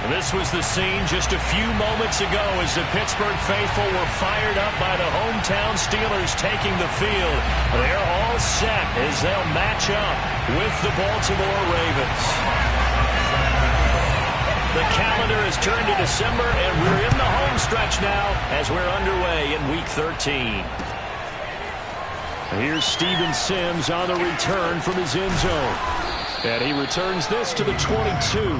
This was the scene just a few moments ago as the Pittsburgh faithful were fired up by the hometown Steelers taking the field. They're all set as they'll match up with the Baltimore Ravens. The calendar has turned to December, and we're in the home stretch now as we're underway in Week 13. Here's Steven Sims on the return from his end zone. And he returns this to the 22.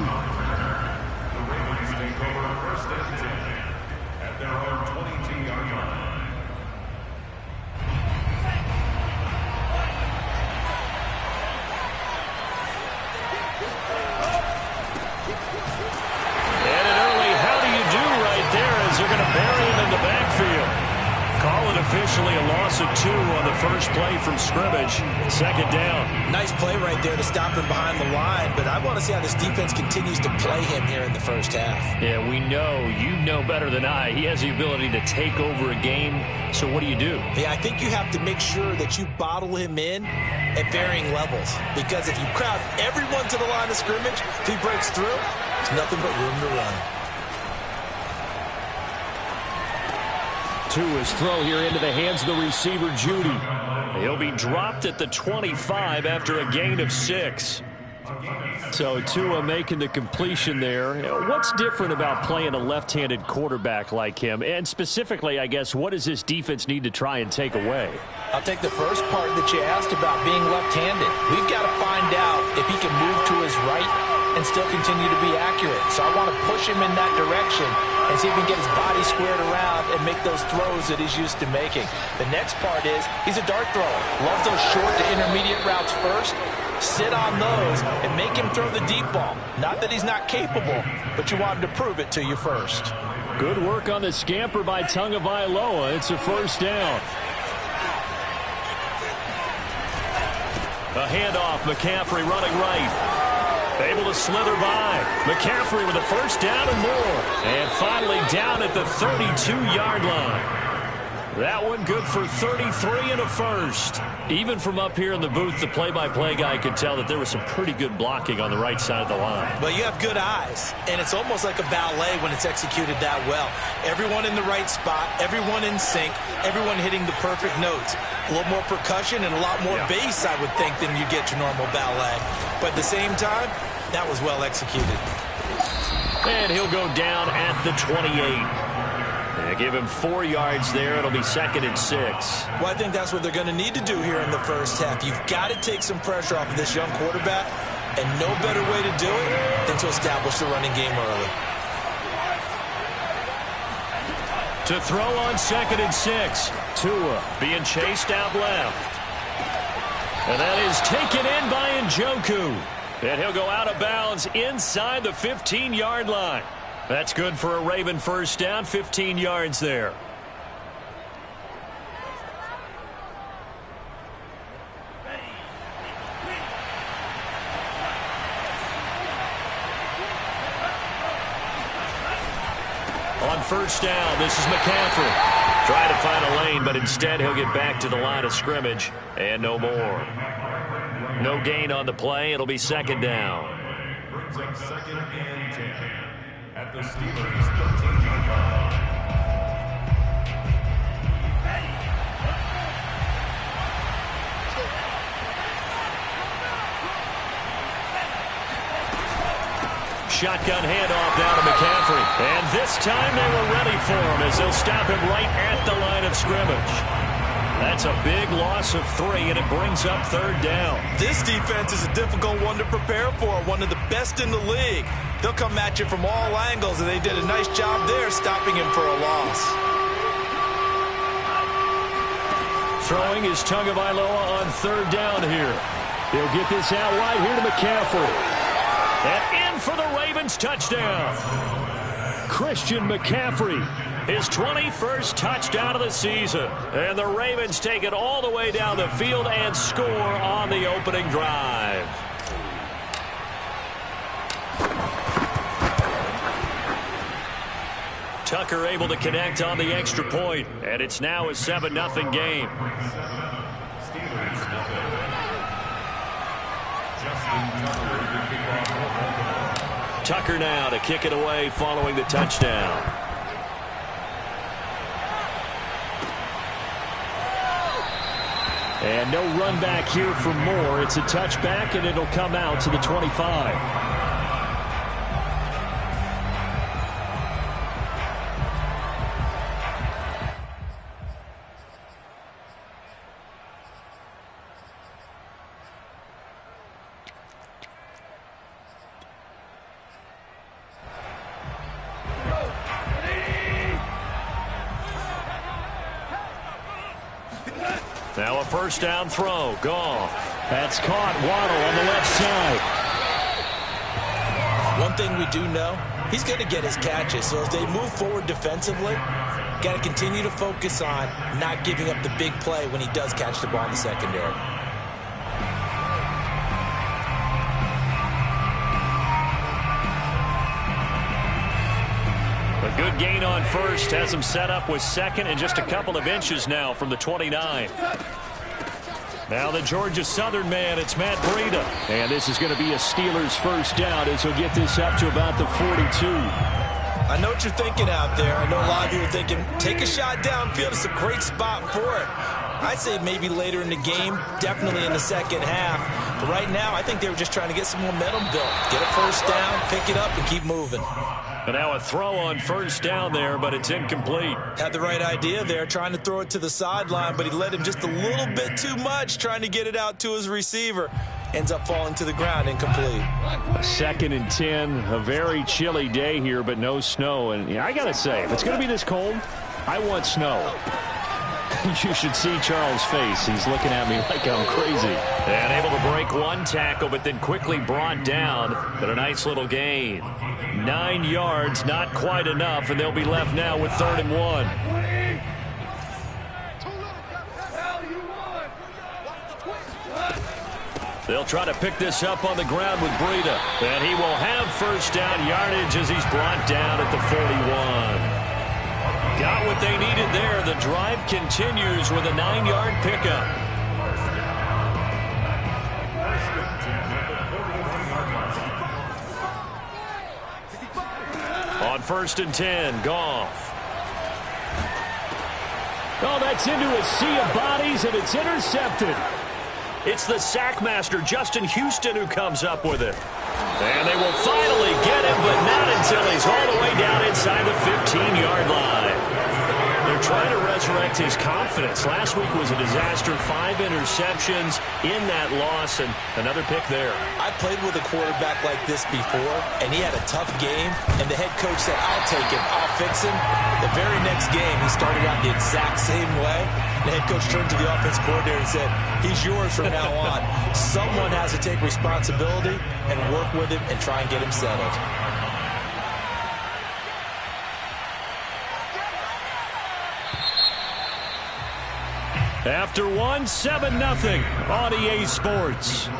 Officially a loss of 2 on the first play from scrimmage. Second down. Nice play right there to stop him behind the line, but I want to see how this defense continues to play him here in the first half. Yeah, we know. You know better than I. He has the ability to take over a game. So what do you do? Yeah, I think you have to make sure that you bottle him in at varying levels. Because if you crowd everyone to the line of scrimmage, if he breaks through, there's nothing but room to run. Tua's throw here into the hands of the receiver, Judy. He'll be dropped at the 25 after a gain of 6. So Tua making the completion there. What's different about playing a left-handed quarterback like him? And specifically, I guess, what does this defense need to try and take away? I'll take the first part that you asked about being left-handed. We've got to find out if he can move to his right and still continue to be accurate. So I want to push him in that direction and see if he can get his body squared around and make those throws that he's used to making. The next part is he's a dart thrower. Loves those short to intermediate routes first. Sit on those and make him throw the deep ball. Not that he's not capable, but you want him to prove it to you first. Good work on the scamper by Tagovailoa. It's a first down. A handoff. McCaffrey running right. Able to slither by. McCaffrey with a first down and more. And finally down at the 32-yard line. That one good for 33 and a first. Even from up here in the booth, the play-by-play guy could tell that there was some pretty good blocking on the right side of the line. Well, you have good eyes, and it's almost like a ballet when it's executed that well. Everyone in the right spot, everyone in sync, everyone hitting the perfect notes. A little more percussion and a lot more bass, I would think, than you get your normal ballet. But at the same time, that was well executed. And he'll go down at the 28. They give him 4 yards there. It'll be 2nd and 6. Well, I think that's what they're going to need to do here in the first half. You've got to take some pressure off of this young quarterback, and no better way to do it than to establish the running game early. To throw on 2nd and 6. Tua being chased out left. And that is taken in by Njoku. And he'll go out of bounds inside the 15-yard line. That's good for a Raven first down, 15 yards there. On first down, this is McCaffrey. Trying to find a lane, but instead he'll get back to the line of scrimmage. And no more. No gain on the play. It'll be 2nd down. Brings up 2nd and 10 at the Steelers' 13-yard line. Shotgun handoff down to McCaffrey. And this time they were ready for him as they'll stop him right at the line of scrimmage. That's a big loss of 3, and it brings up 3rd down. This defense is a difficult one to prepare for, one of the best in the league. They'll come at you from all angles, and they did a nice job there stopping him for a loss. Throwing is Tagovailoa on 3rd down here. He'll get this out right here to McCaffrey. And in for the Ravens touchdown. Christian McCaffrey. His 21st touchdown of the season. And the Ravens take it all the way down the field and score on the opening drive. Tucker able to connect on the extra point. And it's now a 7-0 game. Tucker now to kick it away following the touchdown. And no run back here for Moore. It's a touchback, and it'll come out to the 25. Now a first down throw. Goff. That's caught. Waddle on the left side. One thing we do know, he's going to get his catches. So as they move forward defensively, got to continue to focus on not giving up the big play when he does catch the ball in the secondary. A good gain on first has him set up with second and just a couple of inches now from the 29. Now the Georgia Southern man, it's Matt Breida. And this is going to be a Steelers first down as he'll get this up to about the 42. I know what you're thinking out there. I know a lot of you are thinking, take a shot downfield. It's a great spot for it. I'd say maybe later in the game, definitely in the second half. But right now, I think they were just trying to get some momentum built. Get a first down, pick it up, and keep moving. And now a throw on first down there, but it's incomplete. Had the right idea there, trying to throw it to the sideline, but he led him just a little bit too much, trying to get it out to his receiver. Ends up falling to the ground, incomplete. 2nd and 10, a very chilly day here, but no snow. And I got to say, if it's going to be this cold, I want snow. You should see Charles' face. He's looking at me like I'm crazy. And able to break one tackle, but then quickly brought down. But a nice little gain. 9 yards, not quite enough, and they'll be left now with 3rd and 1. They'll try to pick this up on the ground with Breida. And he will have first down yardage as he's brought down at the 41. Got what they needed there. The drive continues with a 9-yard pickup. On 1st and 10, Goff. Oh, that's into a sea of bodies, and it's intercepted. It's the sackmaster, Justin Houston, who comes up with it. And they will finally get him, but not until he's all the way down inside the 15-yard line. They're trying to resurrect his confidence. Last week was a disaster. 5 interceptions in that loss, and another pick there. I played with a quarterback like this before, and he had a tough game, and the head coach said, I'll take him, I'll fix him. The very next game, he started out the exact same way. The head coach turned to the offense coordinator and said, he's yours from now on. Someone has to take responsibility and work with him and try and get him settled. After 1, 7-0 on EA Sports.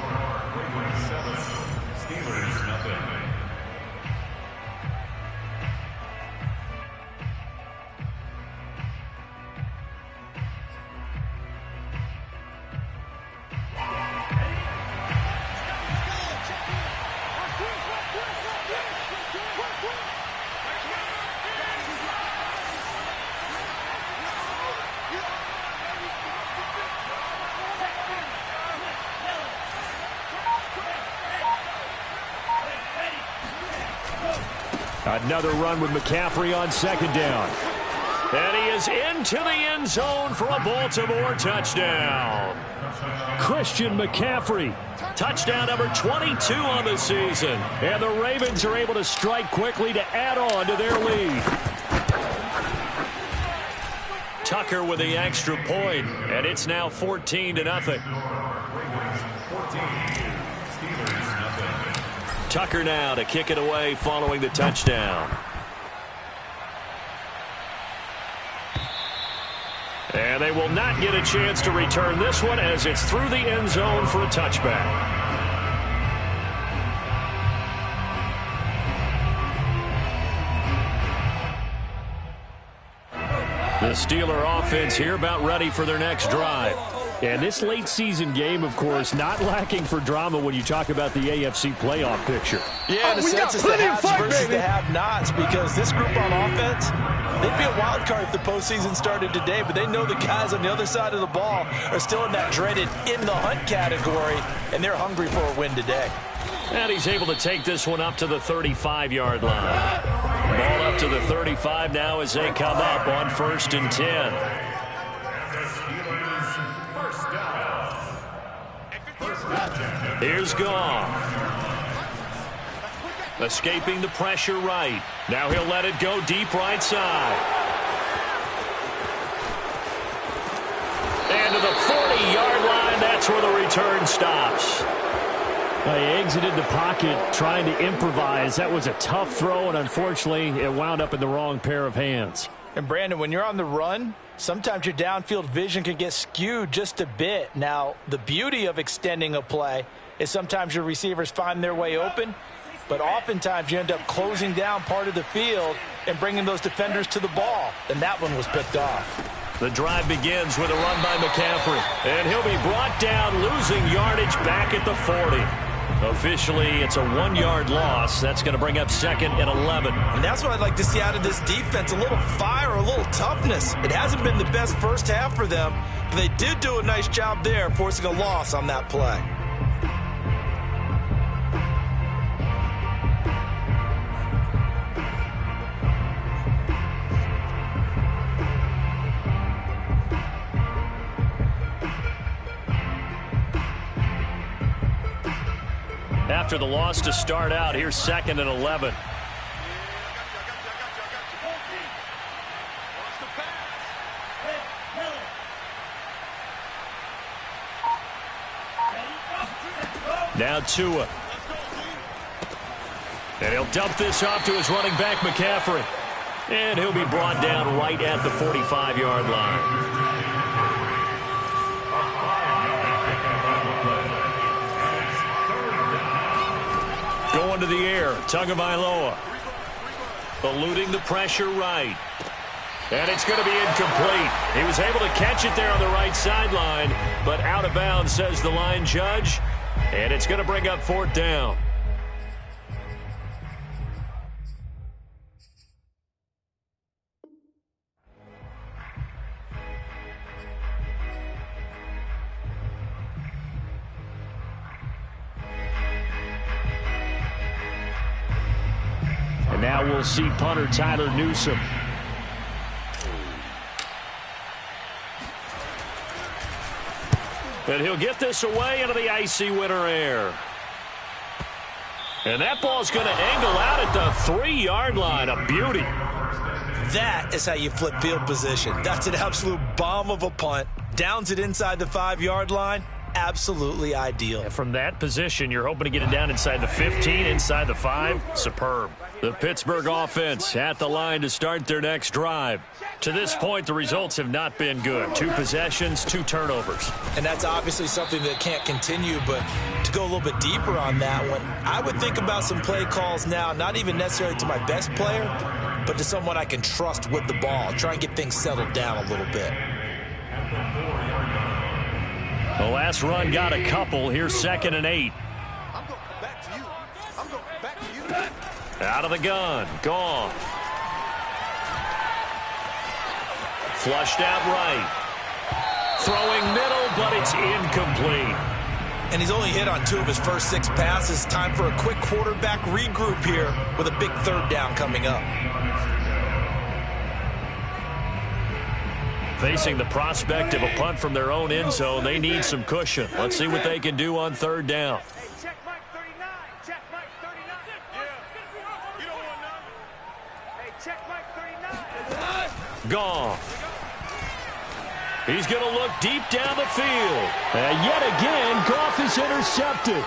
Another run with McCaffrey on 2nd down. And he is into the end zone for a Baltimore touchdown. Christian McCaffrey, touchdown number 22 on the season. And the Ravens are able to strike quickly to add on to their lead. Tucker with the extra point, and it's now 14-0. Tucker now to kick it away following the touchdown. And they will not get a chance to return this one as it's through the end zone for a touchback. The Steeler offense here about ready for their next drive. And this late season game, of course, not lacking for drama when you talk about the AFC playoff picture. Yeah, in a sense, it's the haves versus the have-nots, because this group on offense, they'd be a wild card if the postseason started today, but they know the guys on the other side of the ball are still in that dreaded in-the-hunt category, and they're hungry for a win today. And he's able to take this one up to the 35-yard line. Ball up to the 35 now as they come up on 1st and 10. Here's Goff. Escaping the pressure right. Now he'll let it go deep right side. And to the 40-yard line, that's where the return stops. He exited the pocket trying to improvise. That was a tough throw, and unfortunately, it wound up in the wrong pair of hands. And, Brandon, when you're on the run, sometimes your downfield vision can get skewed just a bit. Now, the beauty of extending a play is sometimes your receivers find their way open, but oftentimes you end up closing down part of the field and bringing those defenders to the ball, and that one was picked off. The drive begins with a run by McCaffrey, and he'll be brought down, losing yardage back at the 40. Officially, it's a 1-yard loss. That's going to bring up 2nd and 11. And that's what I'd like to see out of this defense, a little fire, a little toughness. It hasn't been the best first half for them, but they did do a nice job there, forcing a loss on that play. After the loss to start out, here's 2nd and 11. Now Tua. And he'll dump this off to his running back, McCaffrey. And he'll be brought down right at the 45-yard line. Going to the air, Tagovailoa. Eluding the pressure right. And it's going to be incomplete. He was able to catch it there on the right sideline, but out of bounds, says the line judge. And it's going to bring up 4th down. And now we'll see punter Tyler Newsome. And he'll get this away into the icy winter air. And that ball's going to angle out at the 3-yard line. A beauty. That is how you flip field position. That's an absolute bomb of a punt. Downs it inside the 5-yard line. Absolutely ideal. And from that position, you're hoping to get it down inside the 15, inside the 5. Superb. The Pittsburgh offense at the line to start their next drive. To this point, the results have not been good. 2 possessions, 2 turnovers. And that's obviously something that can't continue, but to go a little bit deeper on that one, I would think about some play calls now, not even necessarily to my best player, but to someone I can trust with the ball. Try and get things settled down a little bit. The last run got a couple. Here's 2nd and 8. I'm going back to you. I'm going back to you. Out of the gun. Goff. Flushed out right. Throwing middle, but it's incomplete. And he's only hit on 2 of his first 6 passes. Time for a quick quarterback regroup here with a big 3rd down coming up. Facing the prospect of a punt from their own end zone, they need some cushion. Let's see what they can do on 3rd down. Hey, check Mike 39. Check Mike 39. Yeah. You don't want none. Hey, check Mike 39. Goff. He's going to look deep down the field. And yet again, Goff is intercepted.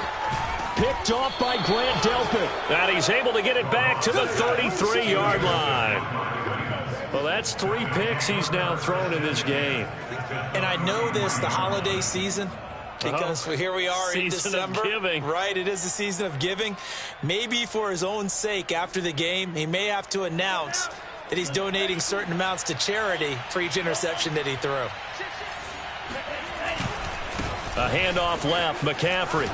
Picked off by Grant Delpit. And he's able to get it back to the 33-yard line. Well, that's 3 picks he's now thrown in this game. And I know this, the holiday season, because here we are in December. Season of giving. Right, it is the season of giving. Maybe for his own sake after the game, he may have to announce that he's donating certain amounts to charity for each interception that he threw. A handoff left, McCaffrey.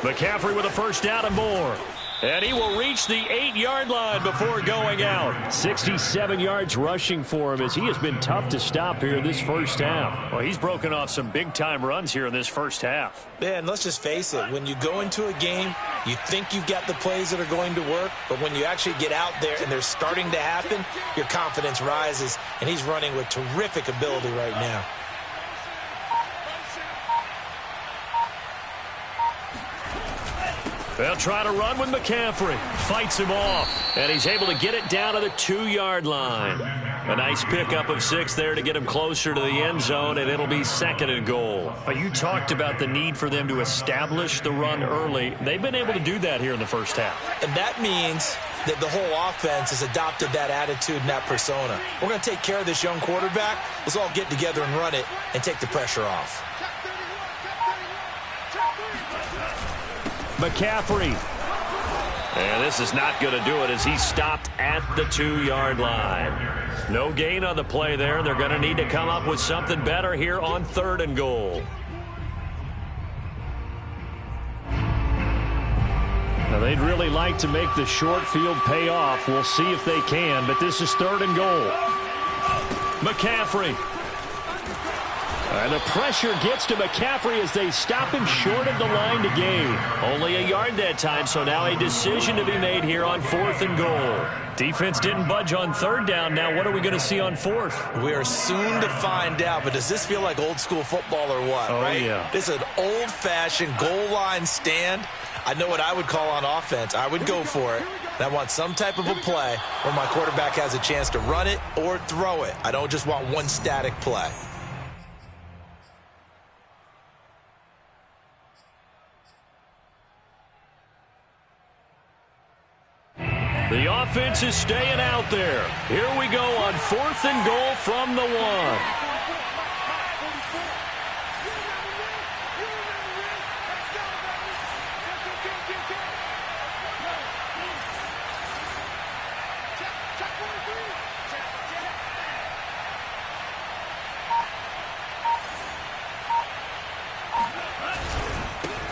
McCaffrey with a first down and more. And he will reach the 8-yard line before going out. 67 yards rushing for him as he has been tough to stop here this first half. Well, he's broken off some big-time runs here in this first half. Man, let's just face it. When you go into a game, you think you've got the plays that are going to work, but when you actually get out there and they're starting to happen, your confidence rises, and he's running with terrific ability right now. They'll try to run with McCaffrey. Fights him off. And he's able to get it down to the 2-yard line. A nice pickup of 6 there to get him closer to the end zone, and it'll be 2nd and goal. But you talked about the need for them to establish the run early. They've been able to do that here in the first half. And that means that the whole offense has adopted that attitude and that persona. We're going to take care of this young quarterback. Let's all get together and run it and take the pressure off. McCaffrey. And this is not going to do it as he's stopped at the 2-yard line. No gain on the play there. They're going to need to come up with something better here on 3rd and goal. Now, they'd really like to make the short field pay off. We'll see if they can, but this is 3rd and goal. McCaffrey. And the pressure gets to McCaffrey as they stop him short of the line to gain. Only a yard that time, so now a decision to be made here on 4th and goal. Defense didn't budge on 3rd down. Now what are we going to see on 4th? We are soon to find out, but does this feel like old school football or what, right? Yeah. This is an old-fashioned goal line stand. I know what I would call on offense. I would go for it. And I want some type of a play where my quarterback has a chance to run it or throw it. I don't just want one static play. The offense is staying out there. Here we go on 4th and goal from the 1.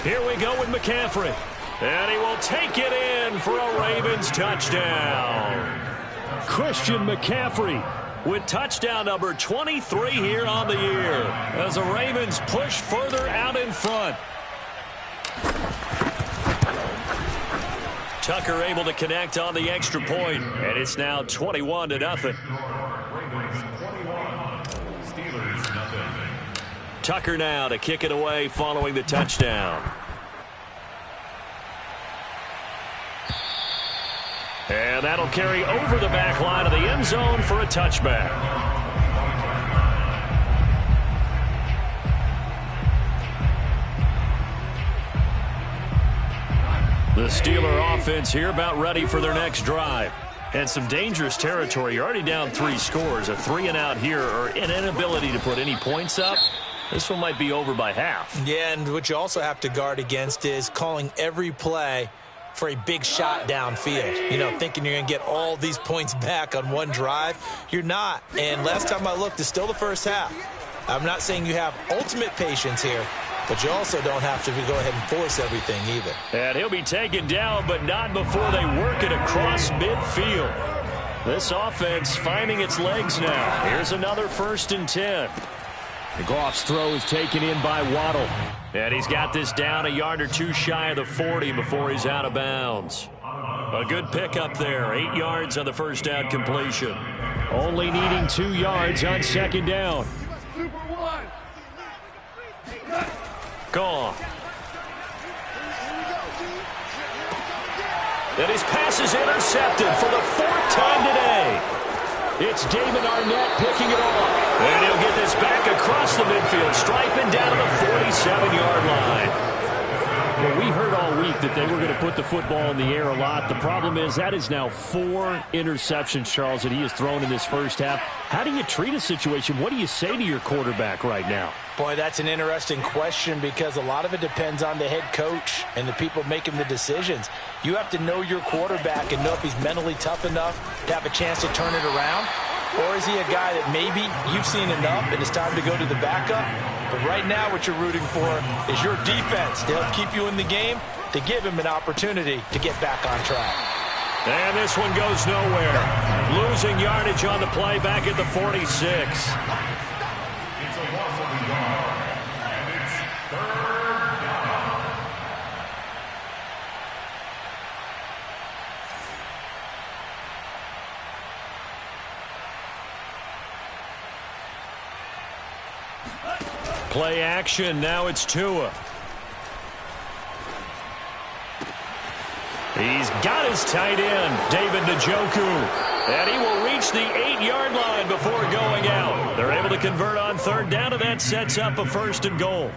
Here we go with McCaffrey. And he will take it in for a Ravens touchdown. Christian McCaffrey with touchdown number 23 here on the year as the Ravens push further out in front. Tucker able to connect on the extra point, and it's now 21-0. Tucker now to kick it away following the touchdown. And that'll carry over the back line of the end zone for a touchback. The Steeler offense here about ready for their next drive. And some dangerous territory. You're already down 3 scores. A 3-and-out here or an inability to put any points up. This one might be over by half. Yeah, and what you also have to guard against is calling every play for a big shot downfield. You know, thinking you're going to get all these points back on one drive. You're not. And last time I looked, it's still the first half. I'm not saying you have ultimate patience here, but you also don't have to go ahead and force everything either. And he'll be taken down, but not before they work it across midfield. This offense finding its legs now. Here's another 1st and 10. Goff's throw is taken in by Waddle. And he's got this down a yard or 2 shy of the 40 before he's out of bounds. A good pickup there. 8 yards on the first down completion. Only needing 2 yards on 2nd down. Gone. And his pass is intercepted for the 4th time today. It's David Arnett picking it off. And he'll get this back across the midfield, striping down to the 47-yard line. Well, we heard all week that they were going to put the football in the air a lot. The problem is that is now 4 interceptions, Charles, that he has thrown in this first half. How do you treat a situation? What do you say to your quarterback right now? Boy, that's an interesting question because a lot of it depends on the head coach and the people making the decisions. You have to know your quarterback and know if he's mentally tough enough to have a chance to turn it around. Or is he a guy that maybe you've seen enough and it's time to go to the backup? But right now what you're rooting for is your defense to help keep you in the game, to give him an opportunity to get back on track. And this one goes nowhere. Losing yardage on the play back at the 46. It's a loss of the yard, and it's third down. Play action. Now it's Tua. He's got his tight end, David Njoku. And he will reach the 8-yard line before going out. They're able to convert on third down, and that sets up a 1st and goal.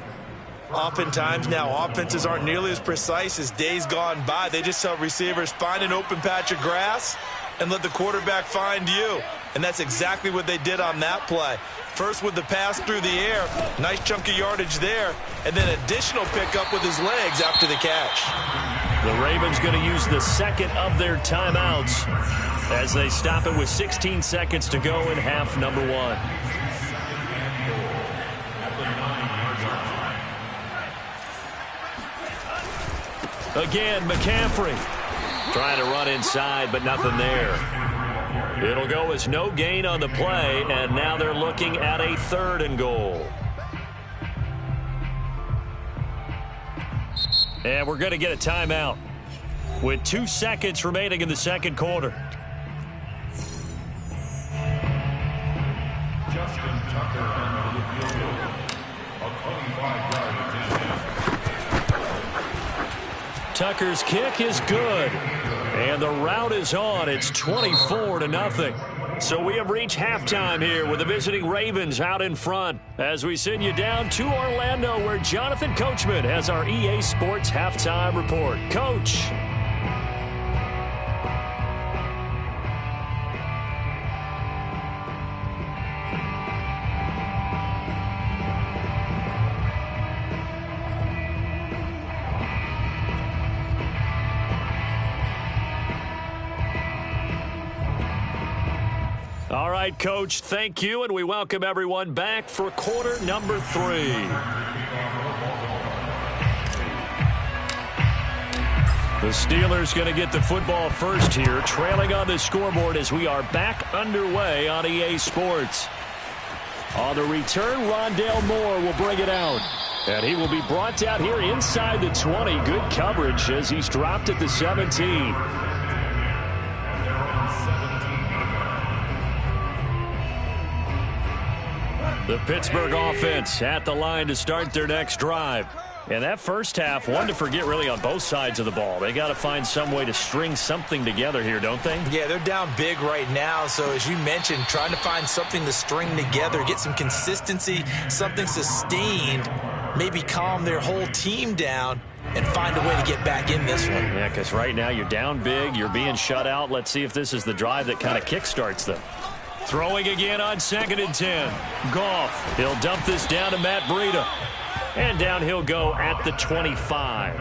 Oftentimes now, offenses aren't nearly as precise as days gone by. They just tell receivers, find an open patch of grass and let the quarterback find you. And that's exactly what they did on that play. First with the pass through the air, nice chunk of yardage there, and then additional pickup with his legs after the catch. The Ravens going to use the second of their timeouts as they stop it with 16 seconds to go in half number 1. Again, McCaffrey trying to run inside, but nothing there. It'll go as no gain on the play, and now they're looking at a 3rd and goal. And we're going to get a timeout with 2 seconds remaining in the second quarter. Justin Tucker on the field goal. A 25-yard attempt. Tucker's kick is good. And the route is on. It's 24-0. So we have reached halftime here with the visiting Ravens out in front as we send you down to Orlando where Jonathan Coachman has our EA Sports halftime report. Coach. All right, Coach, thank you, and we welcome everyone back for quarter number 3. The Steelers going to get the football first here, trailing on the scoreboard as we are back underway on EA Sports. On the return, Rondale Moore will bring it out. And he will be brought down here inside the 20. Good coverage as he's dropped at the 17. The Pittsburgh offense at the line to start their next drive. And that first half, one to forget really on both sides of the ball. They got to find some way to string something together here, don't they? Yeah, they're down big right now. So as you mentioned, trying to find something to string together, get some consistency, something sustained, maybe calm their whole team down and find a way to get back in this one. Yeah, because right now you're down big, you're being shut out. Let's see if this is the drive that kind of kickstarts them. Throwing again on 2nd and 10. Goff, he'll dump this down to Matt Breida. And down he'll go at the 25.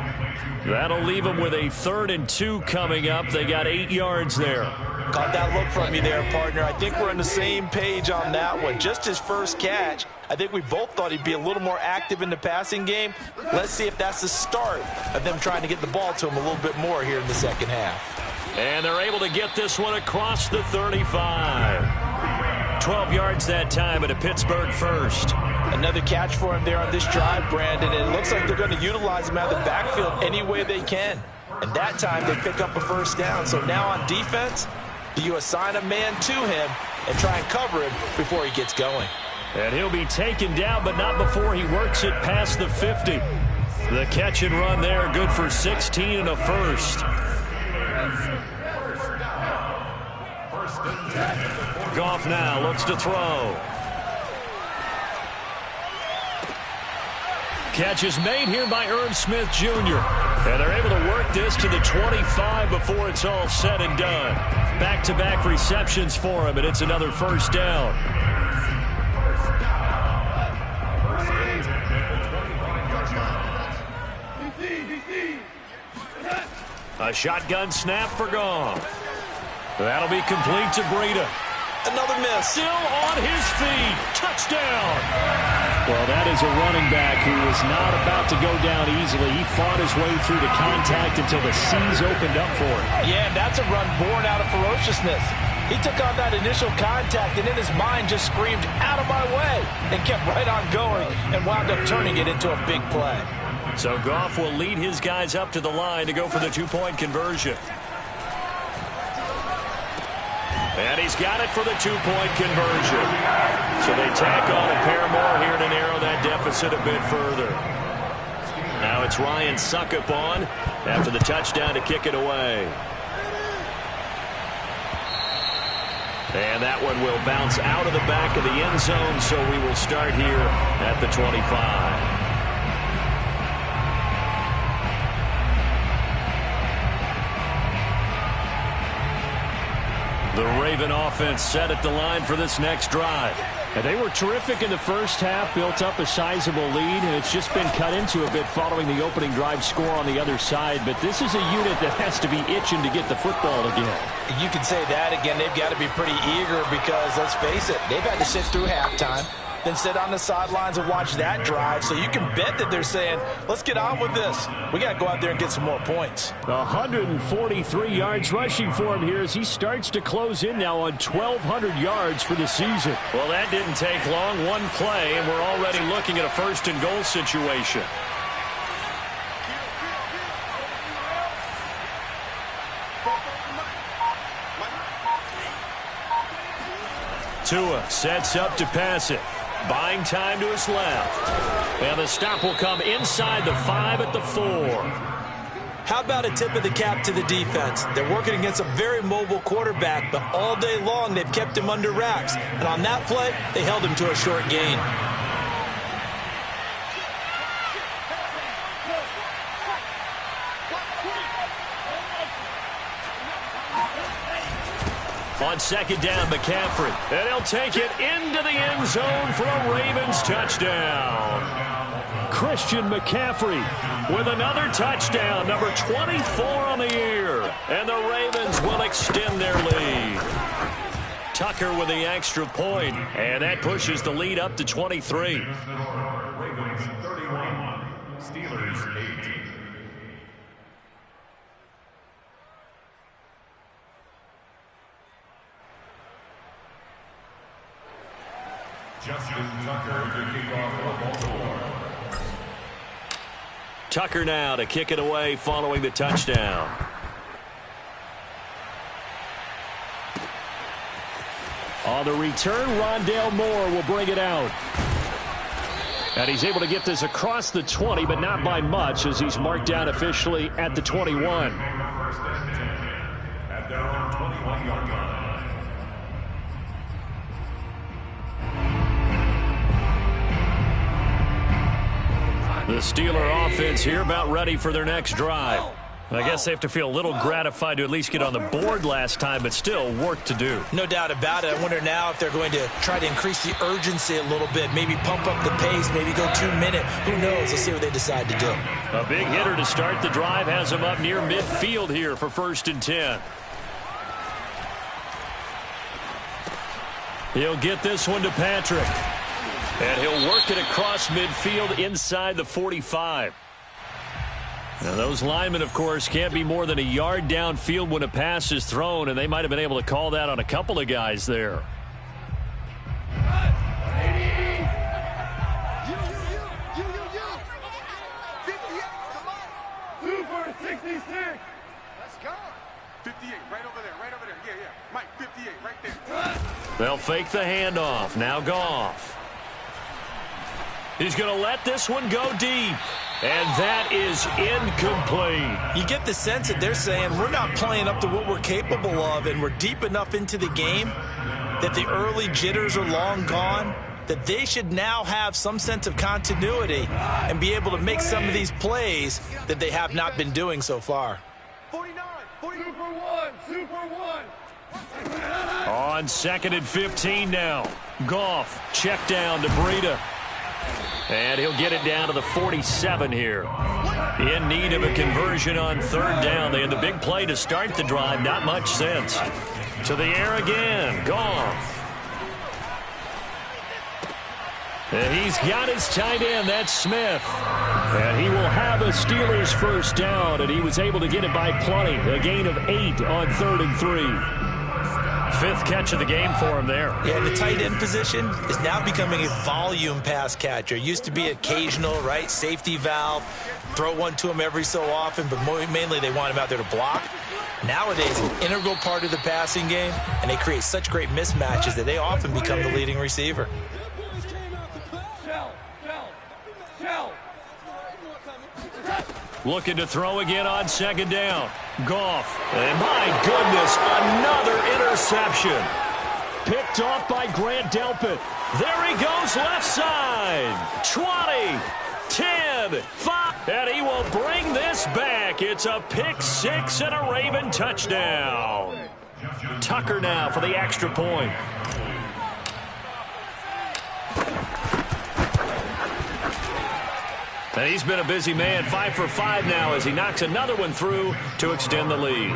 That'll leave him with a 3rd and 2 coming up. They got 8 yards there. Caught that look from you there, partner. I think we're on the same page on that one. Just his first catch. I think we both thought he'd be a little more active in the passing game. Let's see if that's the start of them trying to get the ball to him a little bit more here in the second half. And they're able to get this one across the 35. 12 yards that time at a Pittsburgh first. Another catch for him there on this drive, Brandon. And it looks like they're going to utilize him out of the backfield any way they can. And that time they pick up a first down. So now on defense, do you assign a man to him and try and cover him before he gets going? And he'll be taken down, but not before he works it past the 50. The catch and run there, good for 16 and a first. Goff now looks to throw. Catch is made here by Irv Smith Jr. And they're able to work this to the 25 before it's all said and done. Back-to-back receptions for him, and it's another first down. A shotgun snap for Goff. That'll be complete to Breida. Another miss. Still on his feet. Touchdown. Well, that is a running back who was not about to go down easily. He fought his way through the contact until the seas opened up for him. Yeah, and that's a run born out of ferociousness. He took on that initial contact and in his mind just screamed, "Out of my way," and kept right on going and wound up turning it into a big play. So Goff will lead his guys up to the line to go for the two-point conversion. And he's got it for the two-point conversion. So they tack on a pair more here to narrow that deficit a bit further. Now it's Ryan Suckup on after the touchdown to kick it away. And that one will bounce out of the back of the end zone, so we will start here at the 25. The Raven offense set at the line for this next drive. And they were terrific in the first half, built up a sizable lead, and it's just been cut into a bit following the opening drive score on the other side. But this is a unit that has to be itching to get the football again. You can say that again. They've got to be pretty eager because, let's face it, they've had to sit through halftime, then sit on the sidelines and watch that drive. So you can bet that they're saying, let's get on with this. We got to go out there and get some more points. 143 yards rushing for him here as he starts to close in now on 1,200 yards for the season. Well, that didn't take long. One play, and we're already looking at a first-and-goal situation. Tua sets up to pass it. Buying time to his left. And the stop will come inside the 5 at the 4. How about a tip of the cap to the defense? They're working against a very mobile quarterback, but all day long they've kept him under wraps. And on that play, they held him to a short gain. On second down, McCaffrey. And he'll take it into the end zone for a Ravens touchdown. Christian McCaffrey With another touchdown, number 24 on the year. And the Ravens will extend their lead. Tucker with the extra point, and that pushes the lead up to 23. Ravens 31, Steelers 8. Justin Tucker to kick off for Baltimore. Tucker now to kick it away following the touchdown. On the return, Rondale Moore will bring it out. And he's able to get this across the 20, but not by much as he's marked down officially at the 21. First and 10 at their own 21-yard line. The Steeler offense here about ready for their next drive. I guess they have to feel a little gratified to at least get on the board last time, but still work to do. No doubt about it. I wonder now if they're going to try to increase the urgency a little bit, maybe pump up the pace, maybe go 2 minute. Who knows? Let's see what they decide to do. A big hitter to start the drive has him up near midfield here for 1st and 10. He'll get this one to Patrick. And he'll work it across midfield inside the 45. Now, those linemen, of course, can't be more than a yard downfield when a pass is thrown, and they might have been able to call that on a couple of guys there. Super 66. Let's go. 58, right over there, right over there. Yeah, yeah. Mike, 58, right there. They'll fake the handoff. Now Goff. He's going to let this one go deep. And that is incomplete. You get the sense that they're saying we're not playing up to what we're capable of, and we're deep enough into the game that the early jitters are long gone, that they should now have some sense of continuity and be able to make some of these plays that they have not been doing so far. 49. Super 1. Super 1. On 2nd and 15 now. Goff, check down to Breida. And he'll get it down to the 47 here. In need of a conversion on 3rd down. They had the big play to start the drive. Not much sense. To the air again. Goff. And he's got his tight end. That's Smith. And he will have a Steelers first down, and he was able to get it by plenty. A gain of 8 on 3rd and 3. 5th catch of the game for him there. Yeah, the tight end position is now becoming a volume pass catcher. It used to be occasional, right? Safety valve. Throw one to him every so often, but mainly they want him out there to block. Nowadays, an integral part of the passing game, and they create such great mismatches that they often become the leading receiver. Looking to throw again on 2nd down. Goff. And my goodness, another interception. Picked off by Grant Delpit. There he goes left side. 20, 10, 5. And he will bring this back. It's a pick 6 and a Raven touchdown. Tucker now for the extra point. And he's been a busy man, 5 for 5 now as he knocks another one through to extend the lead.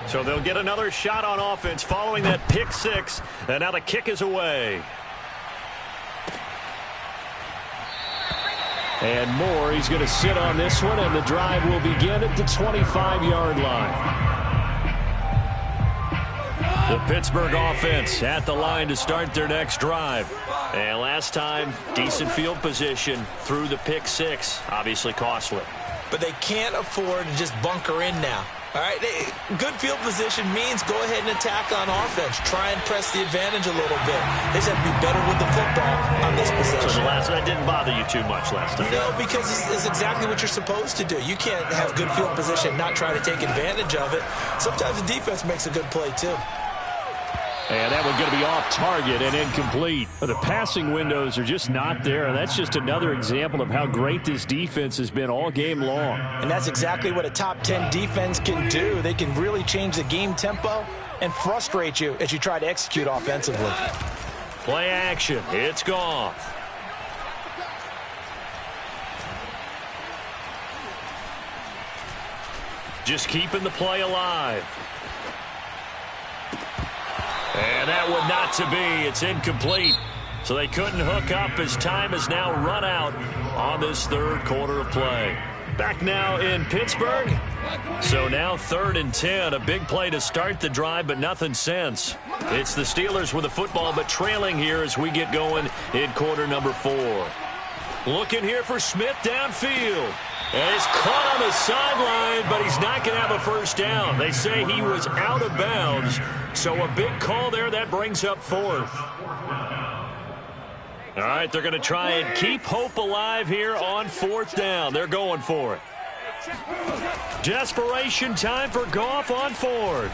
So they'll get another shot on offense following that pick 6, and now the kick is away. And Moore, he's going to sit on this one, and the drive will begin at the 25-yard line. The Pittsburgh offense at the line to start their next drive. And last time, decent field position through the pick 6. Obviously costly. But they can't afford to just bunker in now. All right, good field position means go ahead and attack on offense. Try and press the advantage a little bit. They just have to be better with the football on this possession. So that didn't bother you too much last time. No, because it's exactly what you're supposed to do. You can't have good field position and not try to take advantage of it. Sometimes the defense makes a good play, too. And that one's going to be off target and incomplete. The passing windows are just not there. And that's just another example of how great this defense has been all game long. And that's exactly what a top 10 defense can do. They can really change the game tempo and frustrate you as you try to execute offensively. Play action. It's Goff. Just keeping the play alive. And that would not to be. It's incomplete. So they couldn't hook up as time has now run out on this 3rd quarter of play. Back now in Pittsburgh. So now 3rd and 10. A big play to start the drive, but nothing since. It's the Steelers with the football, but trailing here as we get going in quarter number 4. Looking here for Smith downfield. And he's caught on the sideline, but he's not going to have a first down. They say he was out of bounds. So a big call there. That brings up 4th. All right, they're going to try and keep hope alive here on 4th down. They're going for it. Desperation time for Goff on 4th.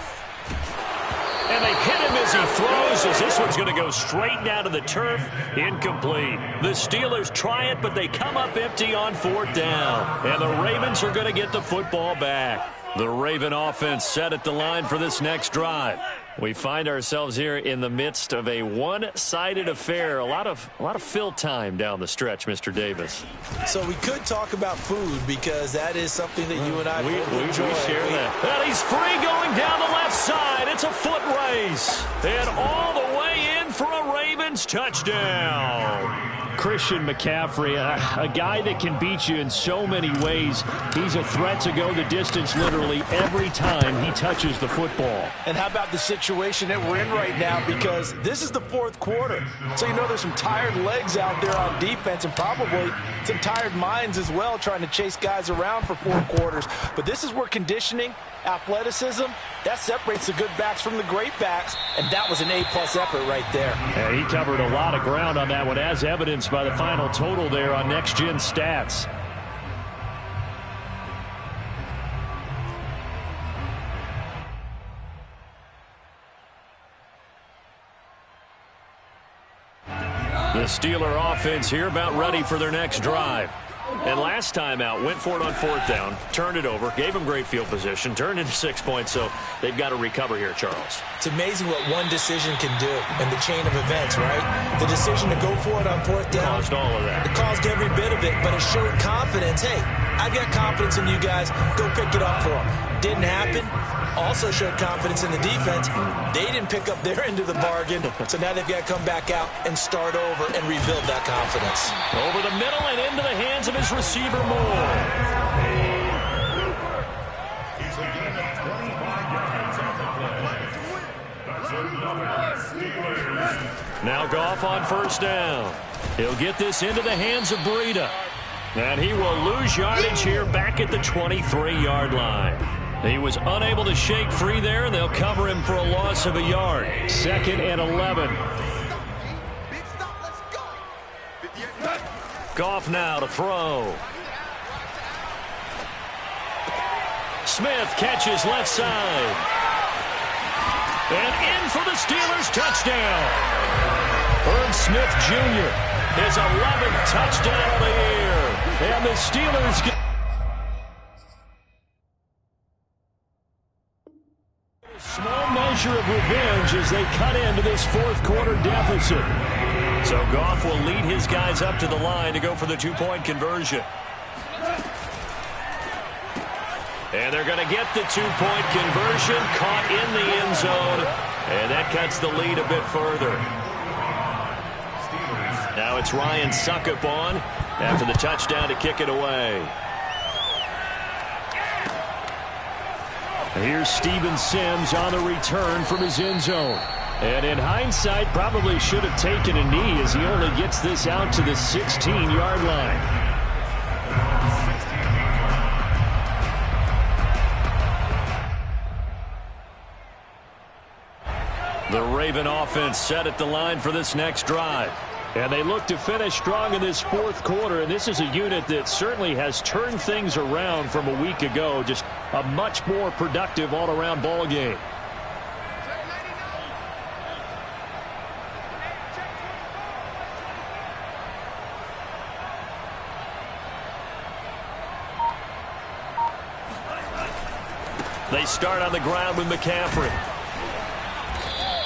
And they hit him as he throws, as this one's going to go straight down to the turf. Incomplete. The Steelers try it, but they come up empty on 4th down. And the Ravens are going to get the football back. The Raven offense set at the line for this next drive. We find ourselves here in the midst of a one-sided affair. A lot of fill time down the stretch, Mr. Davis. So we could talk about food because that is something that you and I enjoy. We share that. And he's free going down the left side. It's a foot race. And all the way in for a Ravens touchdown. Christian McCaffrey, a guy that can beat you in so many ways. He's a threat to go the distance literally every time he touches the football. And how about the situation that we're in right now, because this is the 4th quarter. So you know there's some tired legs out there on defense and probably some tired minds as well trying to chase guys around for 4 quarters. But this is where conditioning, athleticism, that separates the good backs from the great backs, and that was an A-plus effort right there. And he covered a lot of ground on that one, as evidenced by the final total there on Next Gen Stats. The Steeler offense here about ready for their next drive. And last time out, went for it on 4th down, turned it over, gave them great field position, turned into 6 points, so they've got to recover here, Charles. It's amazing what one decision can do in the chain of events, right? The decision to go for it on 4th down. Caused all of that. It caused every bit of it, but it showed confidence. Hey, I've got confidence in you guys. Go pick it up for them. Didn't happen. Also showed confidence in the defense. They didn't pick up their end of the bargain, so now they've got to come back out and start over and rebuild that confidence. Over the middle and into the hands of his receiver, Moore. He's a gain of 25 yards on the play. That's another Steelers. Now Goff on first down. He'll get this into the hands of Breida. And he will lose yardage here back at the 23-yard line. He was unable to shake free there, and they'll cover him for a loss of a yard. 2nd and 11. Big stop, let's go. 58. Goff now to throw. Smith catches left side. And in for the Steelers touchdown. Herb Smith Jr. his 11th touchdown of the year. And the Steelers get a small measure of revenge as they cut into this fourth quarter deficit. So Goff will lead his guys up to the line to go for the two-point conversion. And they're going to get the two-point conversion, caught in the end zone, and that cuts the lead a bit further. Now it's Ryan Suckup on after the touchdown to kick it away. Here's Steven Sims on the return from his end zone. And in hindsight, probably should have taken a knee as he only gets this out to the 16-yard line. The Raven offense set at the line for this next drive. And they look to finish strong in this fourth quarter, and this is a unit that certainly has turned things around from a week ago. Just a much more productive all-around ball game. They start on the ground with McCaffrey.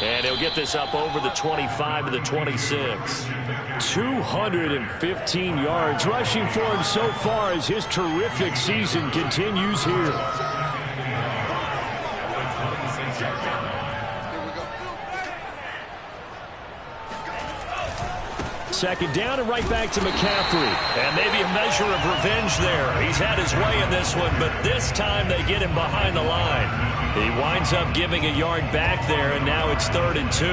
And he'll get this up over the 25 to the 26. 215 yards rushing for him so far as his terrific season continues here. Second down and right back to McCaffrey. And maybe a measure of revenge there. He's had his way in this one, but this time they get him behind the line. He winds up giving a yard back there, and now it's 3rd and 2.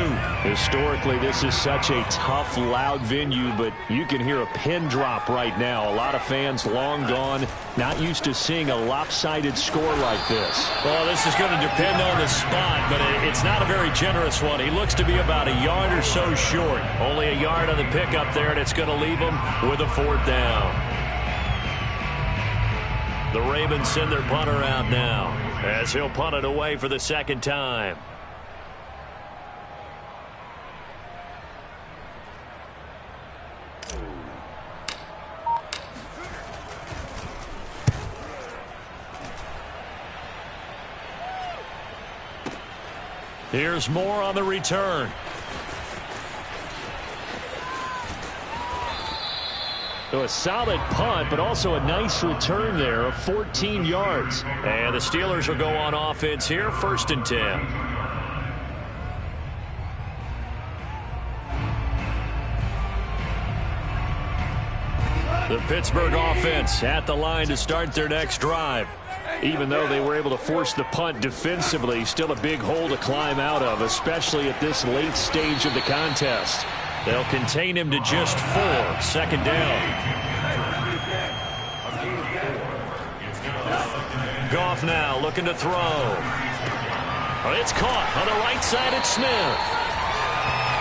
Historically, this is such a tough, loud venue, but you can hear a pin drop right now. A lot of fans long gone, not used to seeing a lopsided score like this. Well, this is going to depend on the spot, but it's not a very generous one. He looks to be about a yard or so short. Only a yard on the pickup there, and it's going to leave him with a 4th down. The Ravens send their punter out now, as he'll punt it away for the second time. Here's Moore on the return. So a solid punt, but also a nice return there of 14 yards. And the Steelers will go on offense here, 1st and 10. The Pittsburgh offense at the line to start their next drive. Even though they were able to force the punt defensively, still a big hole to climb out of, especially at this late stage of the contest. They'll contain him to just 4. 2nd down. Goff now looking to throw. Oh, it's caught on the right side at Smith.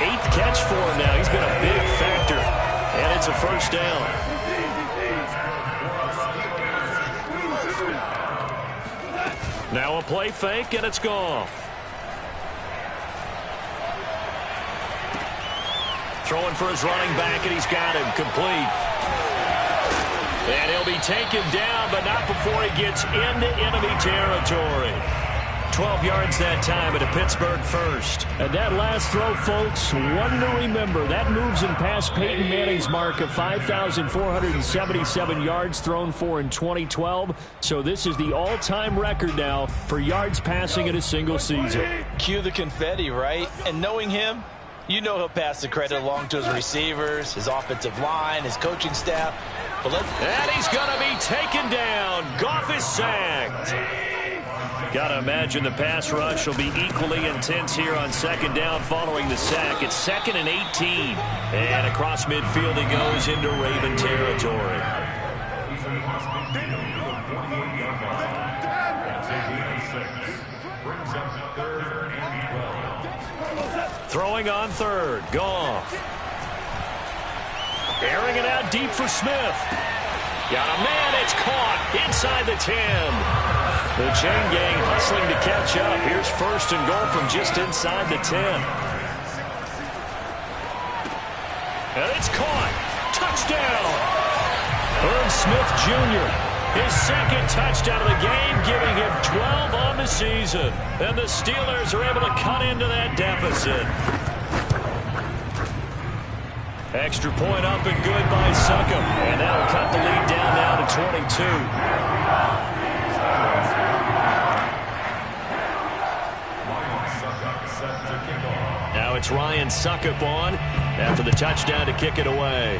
8th catch for him now. He's been a big factor. And it's a 1st down. Now a play fake, and it's Goff. Throwing for his running back, and he's got him complete. And he'll be taken down, but not before he gets into enemy territory. 12 yards that time at a Pittsburgh first. And that last throw, folks, one to remember. That moves and past Peyton Manning's mark of 5,477 yards thrown for in 2012. So this is the all-time record now for yards passing in a single season. Cue the confetti, right? And knowing him, you know he'll pass the credit along to his receivers, his offensive line, his coaching staff. And he's going to be taken down. Goff is sacked. Got to imagine the pass rush will be equally intense here on second down following the sack. It's 2nd and 18. And across midfield he goes into Raven territory. Throwing on third. Goff. Airing it out deep for Smith. Got a man. It's caught inside the 10. The chain gang hustling to catch up. Here's 1st and goal from just inside the 10. And it's caught. Touchdown. Irv Smith Jr. His 2nd touchdown of the game, giving him 12 on the season. And the Steelers are able to cut into that deficit. Extra point up and good by Succop. And that'll cut the lead down now to 22. Now it's Ryan Succop on after the touchdown to kick it away.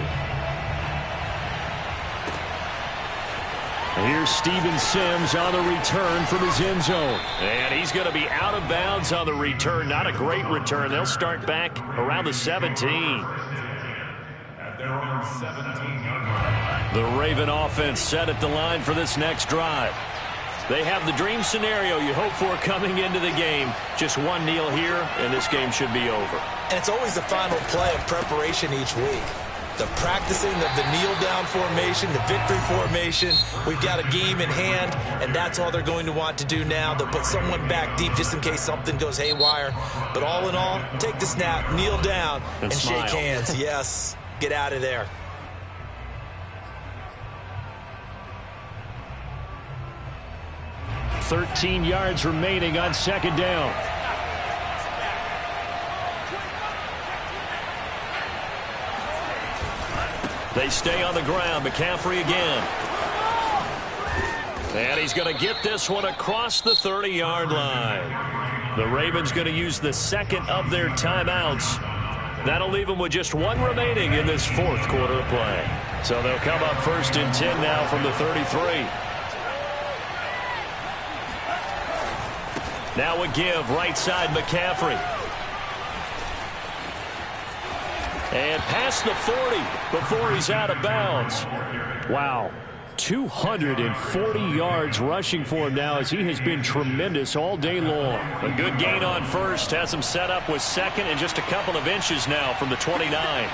Here's Steven Sims on the return from his end zone. And he's going to be out of bounds on the return. Not a great return. They'll start back around the 17. The Raven offense set at the line for this next drive. They have the dream scenario you hope for coming into the game. Just one kneel here, and this game should be over. And it's always the final play of preparation each week. The practicing of the kneel-down formation, the victory formation. We've got a game in hand, and that's all they're going to want to do now. They'll put someone back deep just in case something goes haywire. But all in all, take the snap, kneel down, and smile. shake hands. Yes, get out of there. .13 yards remaining on second down. They stay on the ground. McCaffrey again. And he's going to get this one across the 30-yard line. The Ravens going to use the 2nd of their timeouts. That'll leave them with just 1 remaining in this 4th quarter of play. So they'll come up 1st and 10 now from the 33. Now a give right side McCaffrey. And past the 40 before he's out of bounds. Wow. 240 yards rushing for him now as he has been tremendous all day long. A good gain on first. Has him set up with 2nd and just a couple of inches now from the 29.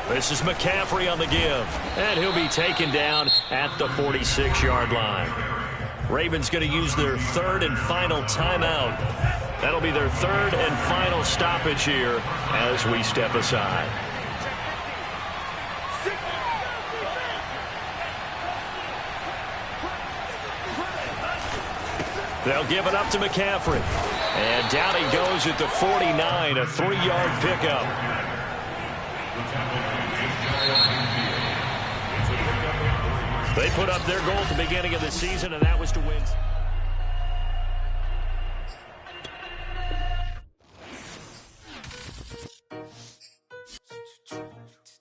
This is McCaffrey on the give. And he'll be taken down at the 46-yard line. Ravens going to use their 3rd and final timeout. That'll be their 3rd and final stoppage here as we step aside. They'll give it up to McCaffrey. And down he goes at the 49, a 3-yard pickup. They put up their goal at the beginning of the season, and that was to win.